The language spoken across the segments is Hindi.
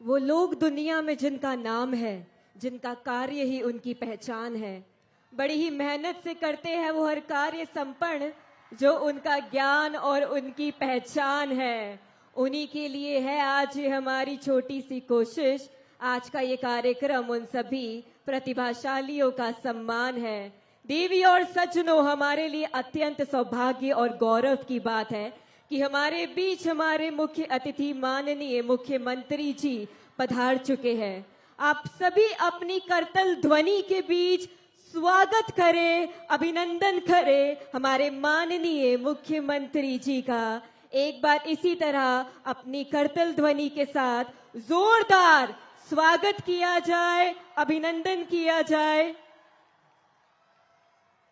वो लोग दुनिया में जिनका नाम है, जिनका कार्य ही उनकी पहचान है। बड़ी ही मेहनत से करते हैं वो हर कार्य संपन्न, जो उनका ज्ञान और उनकी पहचान है। उन्हीं के लिए है आज ये हमारी छोटी सी कोशिश। आज का ये कार्यक्रम उन सभी प्रतिभाशालियों का सम्मान है। देवी और सज्जनों, हमारे लिए अत्यंत सौभाग्य और गौरव की बात है कि हमारे बीच हमारे मुख्य अतिथि माननीय मुख्यमंत्री जी पधार चुके हैं। आप सभी अपनी करतल ध्वनि के बीच स्वागत करें, अभिनंदन करें हमारे माननीय मुख्यमंत्री जी का। एक बार इसी तरह अपनी करतल ध्वनि के साथ जोरदार स्वागत किया जाए, अभिनंदन किया जाए।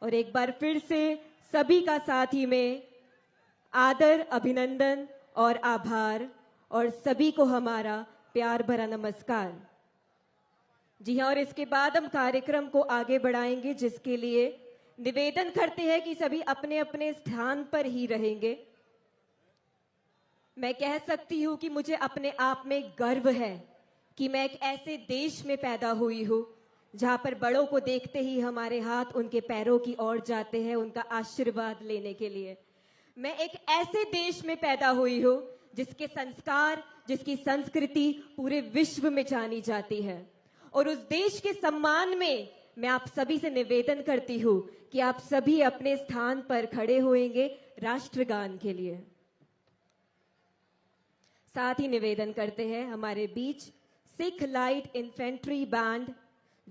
और एक बार फिर से सभी का साथ ही में आदर, अभिनंदन और आभार, और सभी को हमारा प्यार भरा नमस्कार। जी हाँ, और इसके बाद हम कार्यक्रम को आगे बढ़ाएंगे, जिसके लिए निवेदन करते हैं कि सभी अपने अपने स्थान पर ही रहेंगे। मैं कह सकती हूँ कि मुझे अपने आप में गर्व है कि मैं एक ऐसे देश में पैदा हुई हूँ जहां पर बड़ों को देखते ही हमारे हाथ उनके पैरों की ओर जाते हैं उनका आशीर्वाद लेने के लिए। मैं एक ऐसे देश में पैदा हुई हूँ जिसके संस्कार, जिसकी संस्कृति पूरे विश्व में जानी जाती है। और उस देश के सम्मान में मैं आप सभी से निवेदन करती हूँ कि आप सभी अपने स्थान पर खड़े होंगे राष्ट्रगान के लिए। साथ ही निवेदन करते हैं हमारे बीच सिख लाइट इन्फेंट्री बैंड,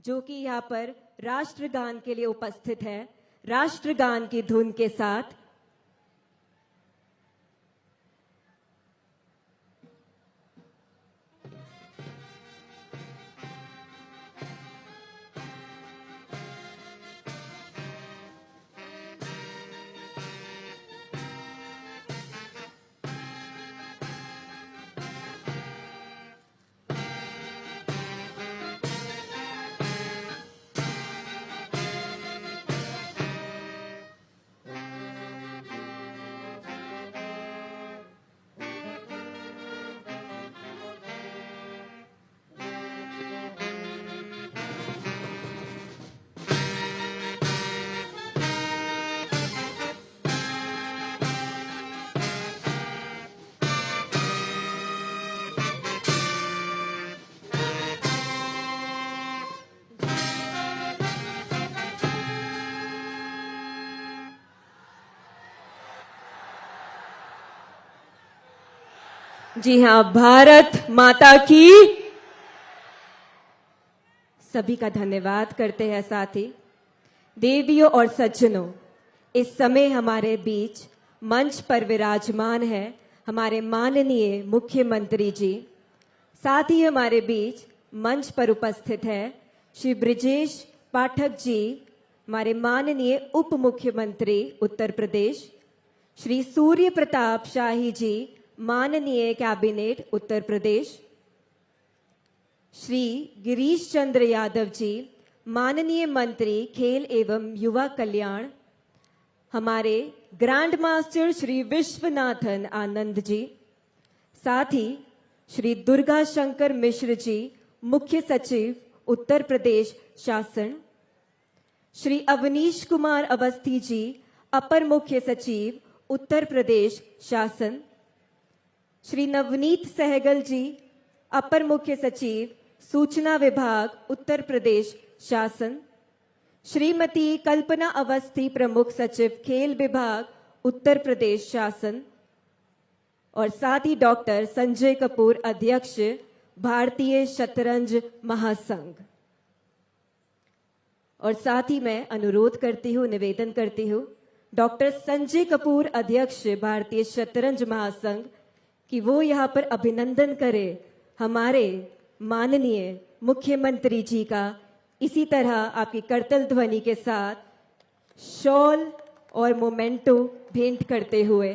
जो कि यहाँ पर राष्ट्रगान के लिए उपस्थित है, राष्ट्रगान की धुन के साथ। जी हाँ, भारत माता की। सभी का धन्यवाद करते हैं। साथ ही देवियों और सज्जनों, इस समय हमारे बीच मंच पर विराजमान है हमारे माननीय मुख्यमंत्री जी। साथ ही हमारे बीच मंच पर उपस्थित है श्री ब्रिजेश पाठक जी, हमारे माननीय उप मुख्यमंत्री उत्तर प्रदेश। श्री सूर्य प्रताप शाही जी, माननीय कैबिनेट उत्तर प्रदेश। श्री गिरीश चंद्र यादव जी, माननीय मंत्री खेल एवं युवा कल्याण। हमारे ग्रैंड मास्टर श्री विश्वनाथन आनंद जी। साथ ही श्री दुर्गा शंकर मिश्र जी, मुख्य सचिव उत्तर प्रदेश शासन। श्री अवनीश कुमार अवस्थी जी, अपर मुख्य सचिव उत्तर प्रदेश शासन। श्री नवनीत सहगल जी, अपर मुख्य सचिव सूचना विभाग उत्तर प्रदेश शासन। श्रीमती कल्पना अवस्थी, प्रमुख सचिव खेल विभाग उत्तर प्रदेश शासन। और साथ ही डॉक्टर संजय कपूर, अध्यक्ष भारतीय शतरंज महासंघ। और साथ ही मैं अनुरोध करती हूँ, निवेदन करती हूँ डॉक्टर संजय कपूर, अध्यक्ष भारतीय शतरंज महासंघ, कि वो यहाँ पर अभिनंदन करें हमारे माननीय मुख्यमंत्री जी का। इसी तरह आपकी करतल ध्वनि के साथ शॉल और मोमेंटो भेंट करते हुए।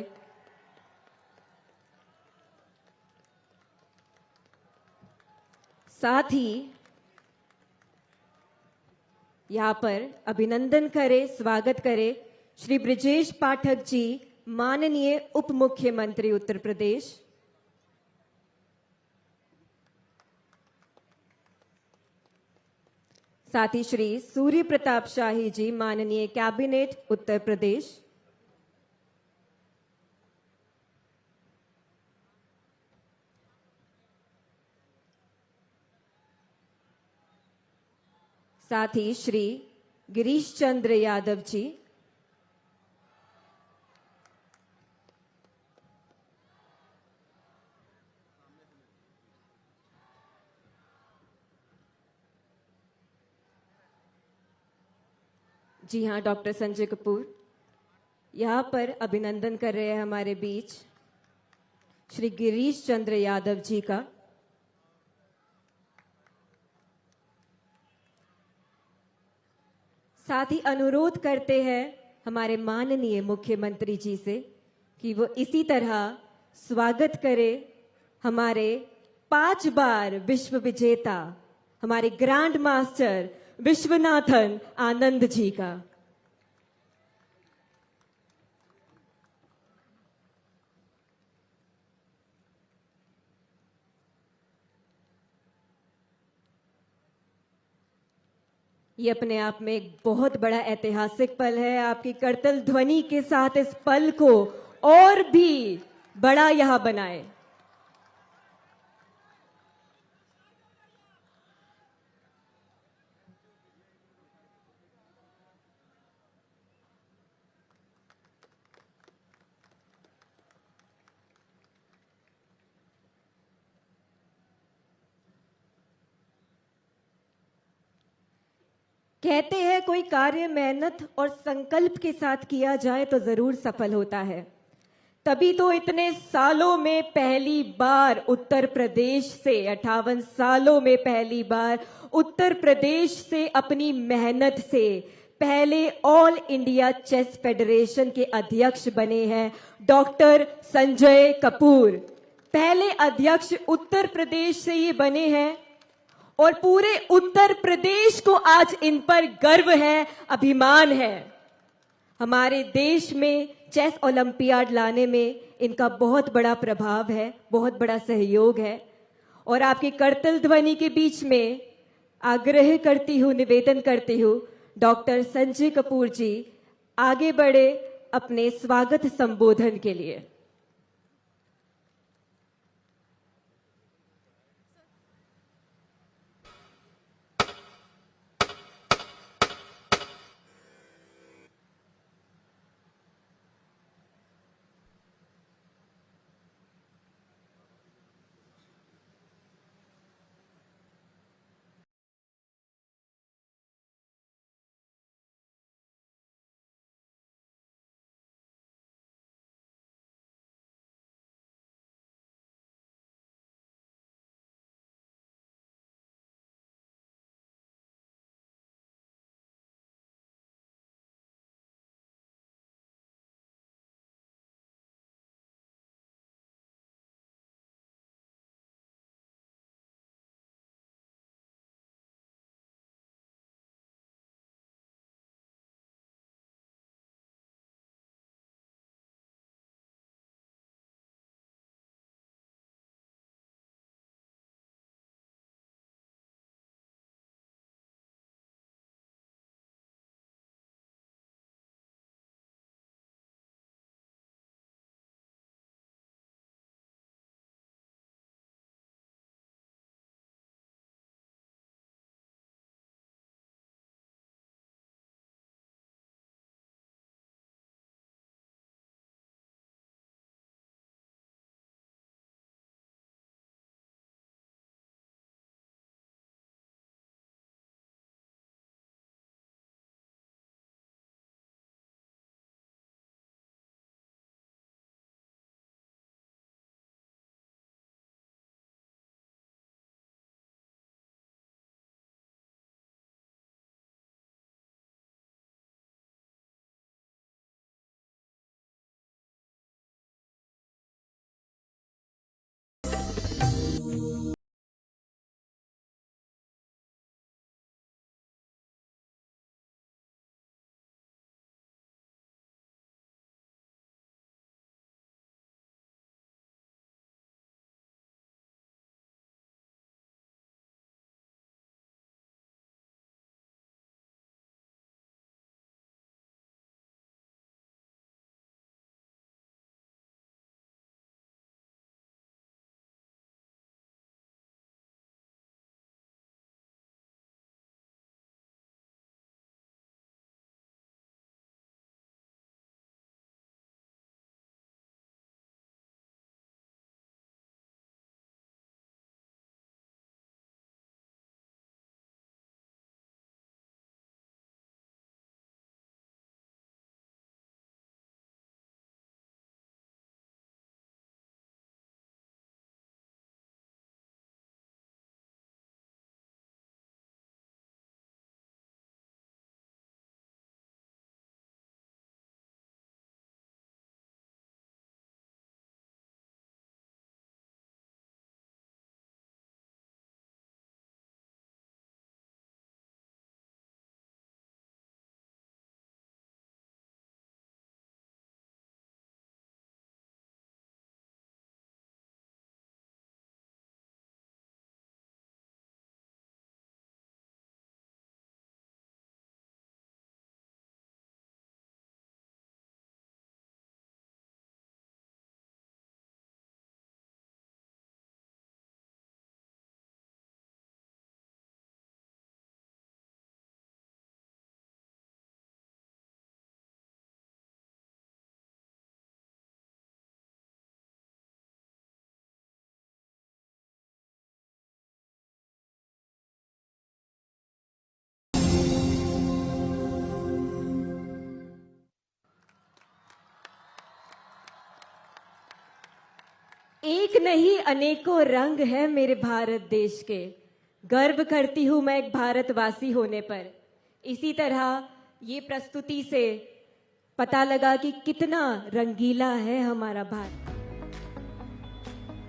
साथ ही यहाँ पर अभिनंदन करें, स्वागत करें श्री ब्रिजेश पाठक जी, माननीय उप मुख्यमंत्री उत्तर प्रदेश। साथ ही श्री सूर्य प्रताप शाही जी, माननीय कैबिनेट उत्तर प्रदेश। साथ ही श्री गिरीश चंद्र यादव जी। जी हाँ, डॉक्टर संजय कपूर यहाँ पर अभिनंदन कर रहे हैं हमारे बीच श्री गिरीश चंद्र यादव जी का। साथ ही अनुरोध करते हैं हमारे माननीय मुख्यमंत्री जी से कि वो इसी तरह स्वागत करे हमारे 5 बार विश्व विजेता हमारे ग्रैंड मास्टर विश्वनाथन आनंद जी का। ये अपने आप में एक बहुत बड़ा ऐतिहासिक पल है। आपकी करतल ध्वनि के साथ इस पल को और भी बड़ा यहां बनाए। कहते हैं कोई कार्य मेहनत और संकल्प के साथ किया जाए तो जरूर सफल होता है। तभी तो इतने सालों में पहली बार उत्तर प्रदेश से 58 सालों में पहली बार उत्तर प्रदेश से अपनी मेहनत से पहले ऑल इंडिया चेस फेडरेशन के अध्यक्ष बने हैं डॉक्टर संजय कपूर। पहले अध्यक्ष उत्तर प्रदेश से ये बने हैं और पूरे उत्तर प्रदेश को आज इन पर गर्व है, अभिमान है। हमारे देश में चेस ओलंपियाड लाने में इनका बहुत बड़ा प्रभाव है, बहुत बड़ा सहयोग है। और आपकी करतल ध्वनि के बीच में आग्रह करती हूं, निवेदन करती हूं, डॉक्टर संजय कपूर जी आगे बढ़े अपने स्वागत संबोधन के लिए। एक नहीं अनेकों रंग है मेरे भारत देश के, गर्व करती हूं मैं एक भारतवासी होने पर। इसी तरह ये प्रस्तुति से पता लगा कि कितना रंगीला है हमारा भारत।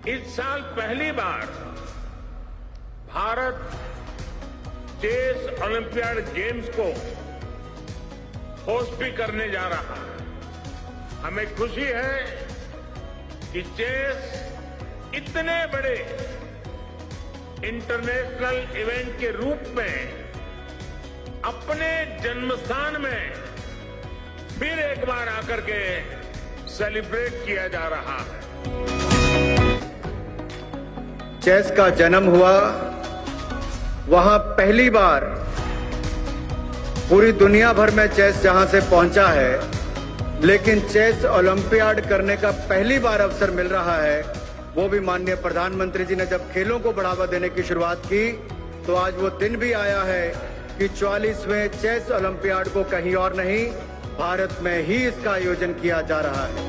इस साल पहली बार भारत चेस ओलंपियाड गेम्स को होस्ट भी करने जा रहा है। हमें खुशी है कि चेस इतने बड़े इंटरनेशनल इवेंट के रूप में अपने जन्मस्थान में फिर एक बार आकर के सेलिब्रेट किया जा रहा है। चेस का जन्म हुआ, वहां पहली बार पूरी दुनिया भर में चेस जहां से पहुंचा है, लेकिन चेस ओलंपियाड करने का पहली बार अवसर मिल रहा है, वो भी माननीय प्रधानमंत्री जी ने जब खेलों को बढ़ावा देने की शुरुआत की, तो आज वो दिन भी आया है कि 44वें चेस ओलंपियाड को कहीं और नहीं, भारत में ही इसका आयोजन किया जा रहा है।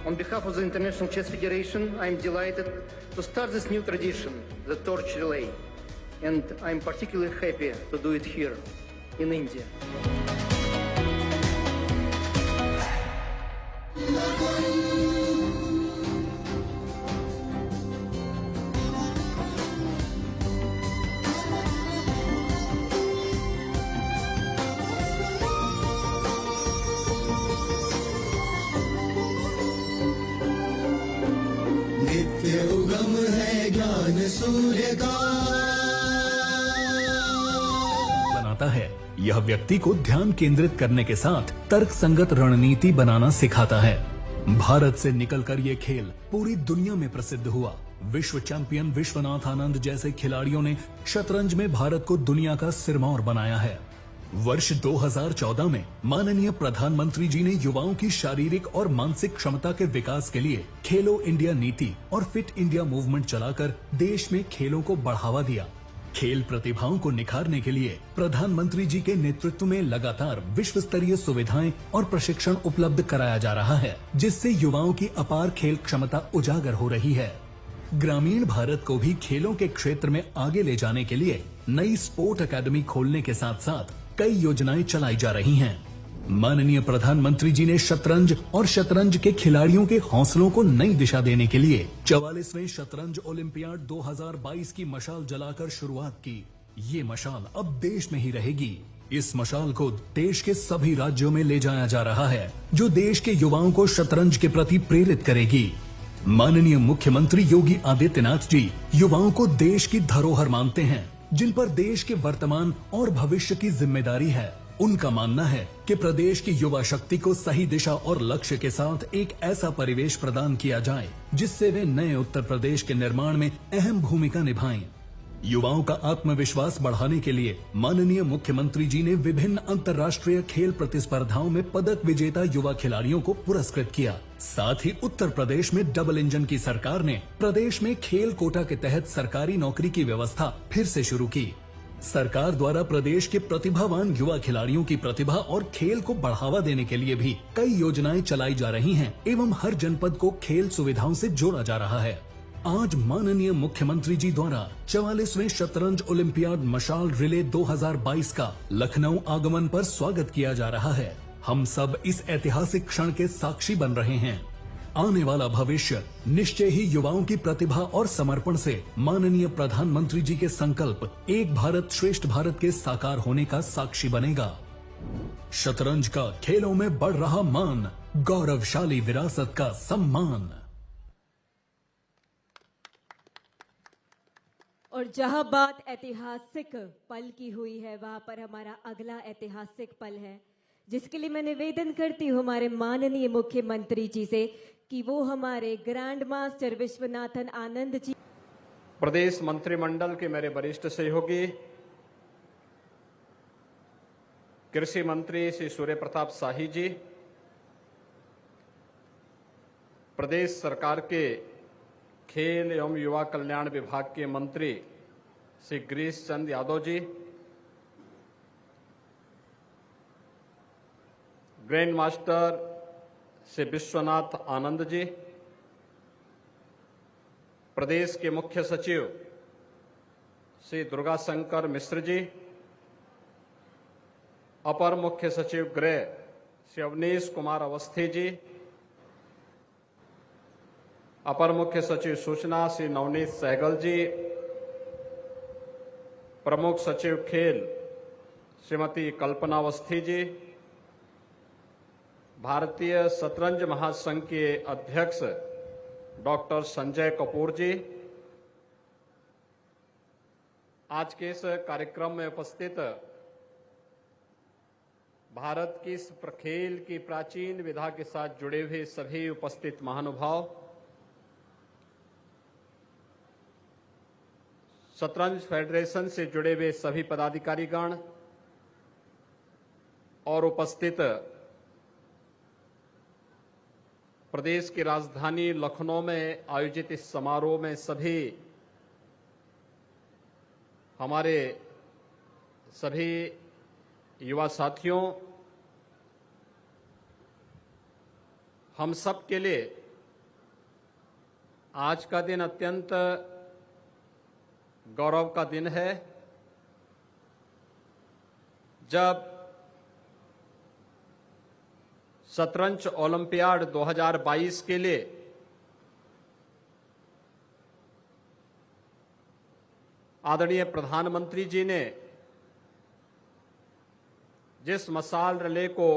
On behalf of the International Chess Federation, I am delighted to start this new tradition, the torch relay, and I am particularly happy to do it here in India. नित्य उगम है ज्ञान सूर्य का, बनाता है। यह व्यक्ति को ध्यान केंद्रित करने के साथ तर्क संगत रणनीति बनाना सिखाता है। भारत से निकलकर ये खेल पूरी दुनिया में प्रसिद्ध हुआ। विश्व चैंपियन विश्वनाथ आनंद जैसे खिलाड़ियों ने शतरंज में भारत को दुनिया का सिरमौर बनाया है। वर्ष 2014 में माननीय प्रधानमंत्री जी ने युवाओं की शारीरिक और मानसिक क्षमता के विकास के लिए खेलो इंडिया नीति और फिट इंडिया मूवमेंट चलाकर देश में खेलों को बढ़ावा दिया। खेल प्रतिभाओं को निखारने के लिए प्रधानमंत्री जी के नेतृत्व में लगातार विश्व स्तरीय सुविधाएं और प्रशिक्षण उपलब्ध कराया जा रहा है, जिससे युवाओं की अपार खेल क्षमता उजागर हो रही है। ग्रामीण भारत को भी खेलों के क्षेत्र में आगे ले जाने के लिए नई स्पोर्ट एकेडमी खोलने के साथ साथ कई योजनाएं चलाई जा रही हैं। माननीय प्रधानमंत्री जी ने शतरंज और शतरंज के खिलाड़ियों के हौसलों को नई दिशा देने के लिए 44वें शतरंज ओलंपियाड 2022 की मशाल जलाकर शुरुआत की। ये मशाल अब देश में ही रहेगी। इस मशाल को देश के सभी राज्यों में ले जाया जा रहा है, जो देश के युवाओं को शतरंज के प्रति प्रेरित करेगी। माननीय मुख्यमंत्री योगी आदित्यनाथ जी युवाओं को देश की धरोहर मानते हैं, जिन पर देश के वर्तमान और भविष्य की जिम्मेदारी है। उनका मानना है कि प्रदेश की युवा शक्ति को सही दिशा और लक्ष्य के साथ एक ऐसा परिवेश प्रदान किया जाए, जिससे वे नए उत्तर प्रदेश के निर्माण में अहम भूमिका निभाएं। युवाओं का आत्मविश्वास बढ़ाने के लिए माननीय मुख्यमंत्री जी ने विभिन्न अंतर्राष्ट्रीय खेल प्रतिस्पर्धाओं में पदक विजेता युवा खिलाड़ियों को पुरस्कृत किया। साथ ही उत्तर प्रदेश में डबल इंजन की सरकार ने प्रदेश में खेल कोटा के तहत सरकारी नौकरी की व्यवस्था फिर से शुरू की। सरकार द्वारा प्रदेश के प्रतिभावान युवा खिलाड़ियों की प्रतिभा और खेल को बढ़ावा देने के लिए भी कई योजनाएं चलाई जा रही हैं एवं हर जनपद को खेल सुविधाओं से जोड़ा जा रहा है। आज माननीय मुख्यमंत्री जी द्वारा 44वें शतरंज ओलंपियाड मशाल रिले 2022 का लखनऊ आगमन पर स्वागत किया जा रहा है। हम सब इस ऐतिहासिक क्षण के साक्षी बन रहे हैं। आने वाला भविष्य निश्चय ही युवाओं की प्रतिभा और समर्पण से माननीय प्रधानमंत्री जी के संकल्प एक भारत श्रेष्ठ भारत के साकार होने का साक्षी बनेगा। शतरंज का खेलों में बढ़ रहा मान, गौरवशाली विरासत का सम्मान। और जहां बात ऐतिहासिक पल की हुई है, वहां पर हमारा अगला ऐतिहासिक पल है, जिसके लिए मैं निवेदन करती हूं हमारे माननीय मुख्यमंत्री जी से कि वो हमारे ग्रैंड मास्टर विश्वनाथन आनंद जी, प्रदेश मंत्रिमंडल के मेरे वरिष्ठ सहयोगी, कृषि मंत्री श्री सूर्य प्रताप शाही जी, प्रदेश सरकार के खेल एवं युवा कल्याण विभाग के मंत्री श्री गिरीश चंद यादव जी, ग्रैंड मास्टर श्री विश्वनाथ आनंद जी, प्रदेश के मुख्य सचिव श्री दुर्गा शंकर मिश्र जी, अपर मुख्य सचिव गृह श्री अवनीश कुमार अवस्थी जी, अपर मुख्य सचिव सूचना श्री नवनीत सहगल जी, प्रमुख सचिव खेल श्रीमती कल्पना अवस्थी जी, भारतीय शतरंज महासंघ के अध्यक्ष डॉक्टर संजय कपूर जी, आज के इस कार्यक्रम में उपस्थित भारत की इस खेल की प्राचीन विधा के साथ जुड़े हुए सभी उपस्थित महानुभाव, शतरंज फेडरेशन से जुड़े हुए सभी पदाधिकारीगण और उपस्थित प्रदेश की राजधानी लखनऊ में आयोजित इस समारोह में सभी हमारे सभी युवा साथियों, हम सब के लिए आज का दिन अत्यंत गौरव का दिन है, जब शतरंज ओलंपियाड 2022 के लिए आदरणीय प्रधानमंत्री जी ने जिस मसाल रिले को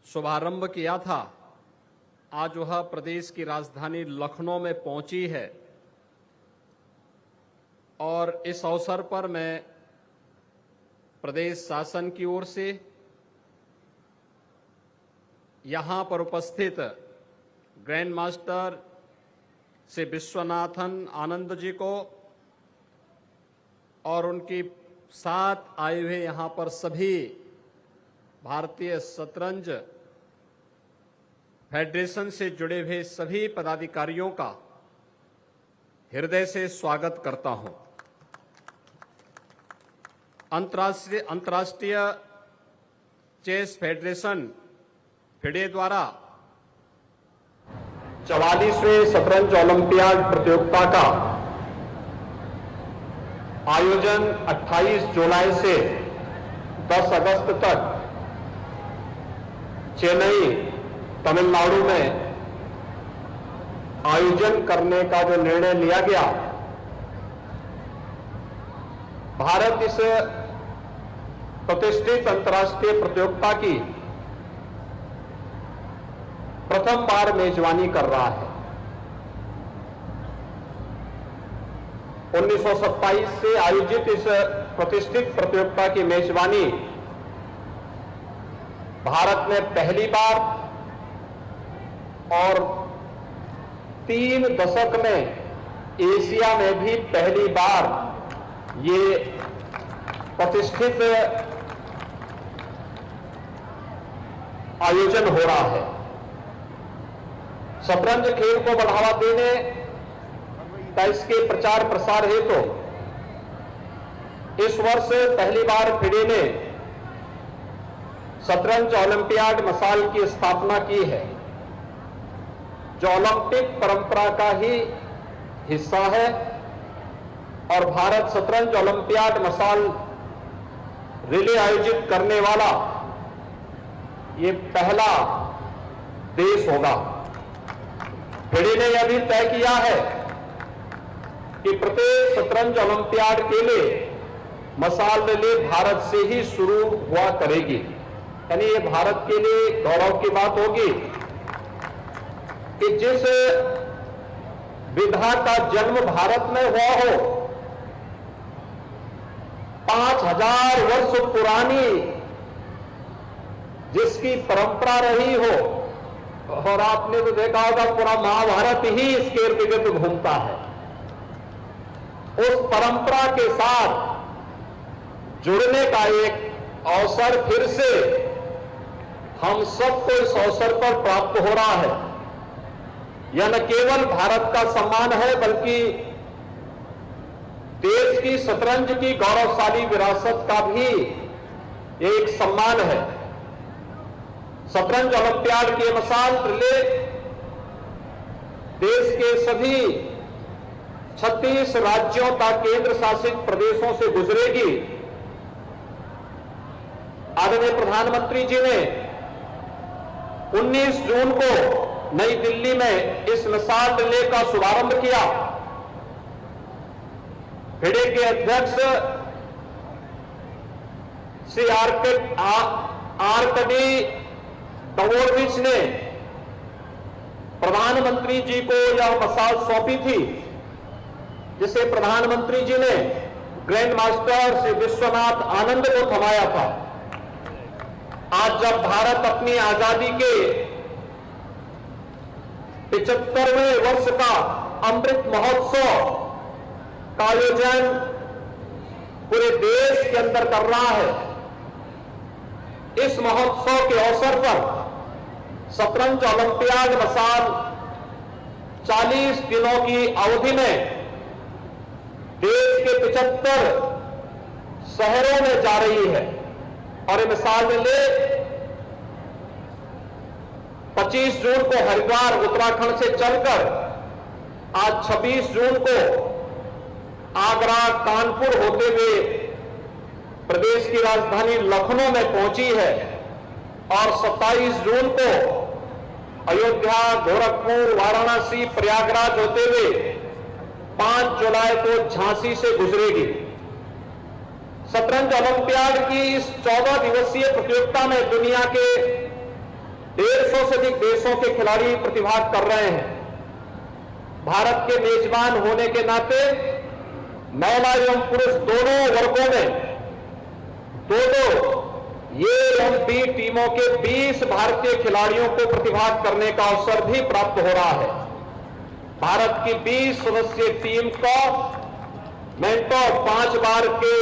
शुभारंभ किया था, आज वह प्रदेश की राजधानी लखनऊ में पहुंची है। और इस अवसर पर मैं प्रदेश शासन की ओर से यहां पर उपस्थित ग्रैंड मास्टर श्री विश्वनाथन आनंद जी को और उनकी साथ आए हुए यहां पर सभी भारतीय शतरंज फेडरेशन से जुड़े हुए सभी पदाधिकारियों का हृदय से स्वागत करता हूं। अंतर्राष्ट्रीय चेस फेडरेशन फिडे द्वारा 44वें शतरंज ओलंपियाड प्रतियोगिता का आयोजन 28 जुलाई से 10 अगस्त तक चेन्नई, तमिलनाडु में आयोजन करने का जो निर्णय लिया गया, भारत इस प्रतिष्ठित अंतर्राष्ट्रीय प्रतियोगिता की प्रथम बार मेजबानी कर रहा है। 1927 से आयोजित इस प्रतिष्ठित प्रतियोगिता की मेजबानी भारत में पहली बार और 3 दशक में एशिया में भी पहली बार ये प्रतिष्ठित आयोजन हो रहा है। शतरंज खेल को बढ़ावा देने का इसके प्रचार प्रसार हेतु इस वर्ष पहली बार फिडे ने शतरंज ओलंपियाड मसाल की स्थापना की है, जो ओलंपिक परंपरा का ही हिस्सा है। और भारत शतरंज ओलंपियाड मसाल रिले आयोजित करने वाला ये पहला देश होगा। फिडे ने यह भी तय किया है कि प्रत्येक शतरंज ओलंपियाड के लिए मसाल रिले भारत से ही शुरू हुआ करेगी। यानी ये भारत के लिए गौरव की बात होगी कि जिस विधा का जन्म भारत में हुआ हो, 5000 वर्ष पुरानी जिसकी परंपरा रही हो, और आपने तो देखा होगा पूरा महाभारत ही इसके इर्द गिर्द घूमता है, उस परंपरा के साथ जुड़ने का एक अवसर फिर से हम सबको इस अवसर पर प्राप्त हो रहा है। यह न केवल भारत का सम्मान है, बल्कि देश की शतरंज की गौरवशाली विरासत का भी एक सम्मान है। शतरंज ओलंपियाड की मिसाल रिले देश के सभी 36 राज्यों तथा केंद्र शासित प्रदेशों से गुजरेगी। आदरणीय प्रधानमंत्री जी ने 19 जून को नई दिल्ली में इस मिसाल रिले का शुभारंभ किया। फिडे के अध्यक्ष श्री आर्कडी डवोरविच ने प्रधानमंत्री जी को यह मिसाल सौंपी थी, जिसे प्रधानमंत्री जी ने ग्रैंड मास्टर श्री विश्वनाथ आनंद को थमाया था। आज जब भारत अपनी आजादी के 75वें वर्ष का अमृत महोत्सव का आयोजन पूरे देश के अंदर कर रहा है, इस महोत्सव के अवसर पर शतरंज ओलंपियाड मिसाल 40 दिनों की अवधि में देश के 75 शहरों में जा रही है। और ये मिसाल ले 25 जून को हरिद्वार उत्तराखंड से चलकर आज 26 जून को आगरा कानपुर होते हुए प्रदेश की राजधानी लखनऊ में पहुंची है और 27 जून को अयोध्या, गोरखपुर, वाराणसी, प्रयागराज होते हुए 5 जुलाई को झांसी से गुजरेगी। शतरंज ओलंपियाड की इस 14 दिवसीय प्रतियोगिता में दुनिया के 150 से अधिक देशों के खिलाड़ी प्रतिभाग कर रहे हैं। भारत के मेजबान होने के नाते महिला एवं पुरुष दोनों वर्गों में दो ये एवं बी टीमों के 20 भारतीय खिलाड़ियों को प्रतिभाग करने का अवसर भी प्राप्त हो रहा है। भारत की 20 सदस्यीय टीम को मेंटोर 5 बार के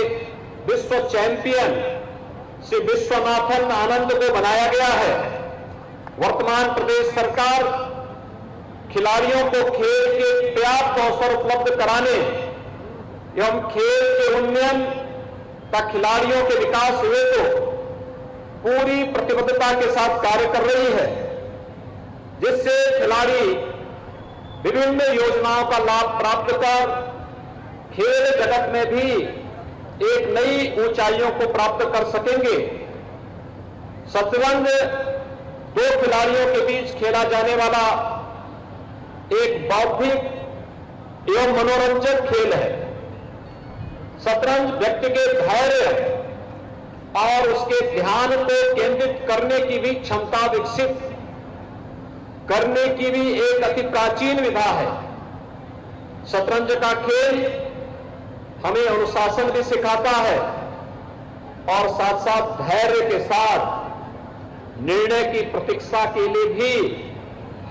विश्व चैंपियन श्री विश्वनाथन आनंद को बनाया गया है। वर्तमान प्रदेश सरकार खिलाड़ियों को खेल के पर्याप्त अवसर उपलब्ध कराने एवं खेल के उन्नयन तथा खिलाड़ियों के विकास हेतु पूरी प्रतिबद्धता के साथ कार्य कर रही है, जिससे खिलाड़ी विभिन्न योजनाओं का लाभ प्राप्त कर खेल जगत में भी एक नई ऊंचाइयों को प्राप्त कर सकेंगे। शतरंज 2 खिलाड़ियों के बीच खेला जाने वाला एक बौद्धिक एवं मनोरंजक खेल है। शतरंज व्यक्ति के धैर्य और उसके ध्यान को केंद्रित करने की भी क्षमता विकसित करने की भी एक अति प्राचीन विधा है। शतरंज का खेल हमें अनुशासन भी सिखाता है और साथ साथ धैर्य के साथ निर्णय की प्रतीक्षा के लिए भी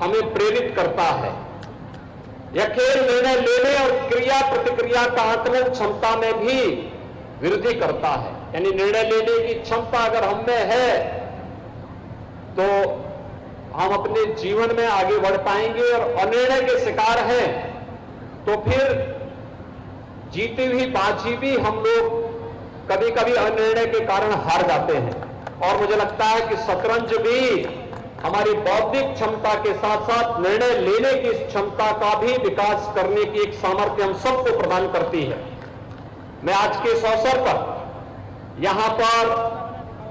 हमें प्रेरित करता है। यह खेल निर्णय लेने और क्रिया प्रतिक्रिया का आकलन क्षमता में भी वृद्धि करता है। यानी निर्णय लेने की क्षमता अगर हम में है तो हम अपने जीवन में आगे बढ़ पाएंगे, और अनिर्णय के शिकार हैं तो फिर जीती हुई बाजी भी हम लोग कभी कभी अनिर्णय के कारण हार जाते हैं। और मुझे लगता है कि शतरंज भी हमारी बौद्धिक क्षमता के साथ साथ निर्णय लेने की क्षमता का भी विकास करने की एक सामर्थ्य हम सबको प्रदान करती है। मैं आज के इस अवसर पर यहां पर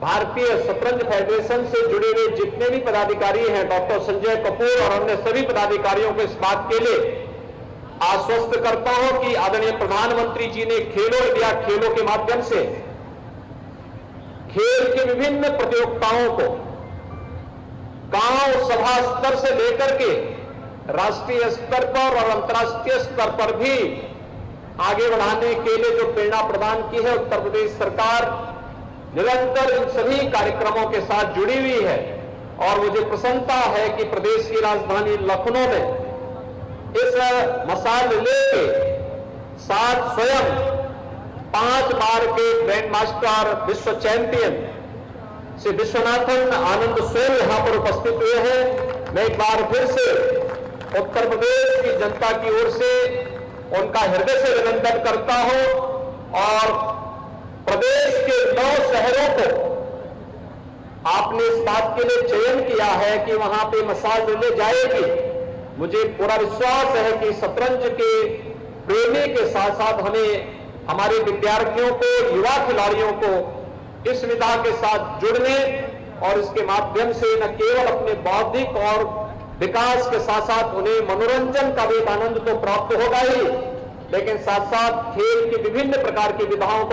भारतीय शतरंज फेडरेशन से जुड़े हुए जितने भी पदाधिकारी हैं, डॉक्टर संजय कपूर और अन्य सभी पदाधिकारियों को इस बात के लिए आश्वस्त करता हूं कि आदरणीय प्रधानमंत्री जी ने खेलो इंडिया खेलों के माध्यम से खेल की विभिन्न प्रतियोगिताओं को गांव सभा स्तर से लेकर के राष्ट्रीय स्तर पर और अंतर्राष्ट्रीय स्तर पर भी आगे बढ़ाने के लिए जो प्रेरणा प्रदान की है, उत्तर प्रदेश सरकार निरंतर इन सभी कार्यक्रमों के साथ जुड़ी हुई है। और मुझे प्रसन्नता है कि प्रदेश की राजधानी लखनऊ में इस मसाल लेके साथ स्वयं 5 बार के ग्रैंड मास्टर विश्व चैंपियन श्री विश्वनाथन आनंद स्वयं यहाँ पर उपस्थित हुए हैं। मैं एक बार फिर से उत्तर प्रदेश की जनता की ओर से उनका हृदय से अभिनंदन करता हूं और प्रदेश के 9 शहरों को आपने इस बात के लिए चयन किया है कि वहां पे मसाल ले जाएगी। मुझे पूरा विश्वास है कि शतरंज के प्रेमी के साथ साथ हमें हमारे विद्यार्थियों को, युवा खिलाड़ियों को इस विधा के साथ जुड़ने और इसके माध्यम से न केवल अपने बौद्धिक और विकास के साथ साथ उन्हें मनोरंजन का भी एक आनंद तो प्राप्त होगा ही, लेकिन साथ साथ खेल की विभिन्न प्रकार की विधाओं को